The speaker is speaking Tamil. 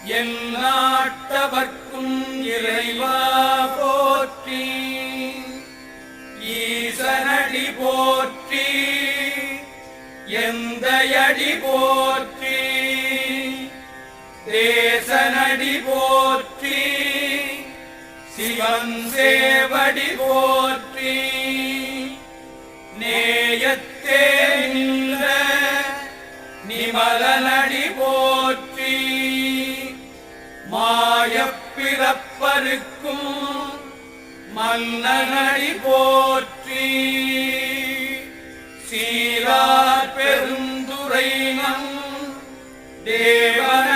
எந்நாட்டவர்க்கும் இறைவா போற்றி. ஈசனடி போற்றி, எந்தையடி போற்றி, தேசனடி போற்றி, சிவன் சேவடி போற்றி. நேயத்தே நின்ற நிமலனடி போற்றி. மாயப்பிறப்பருக்கும் மன்னனடி போற்றி. சீரார் பெருந்துரை நம் தேவன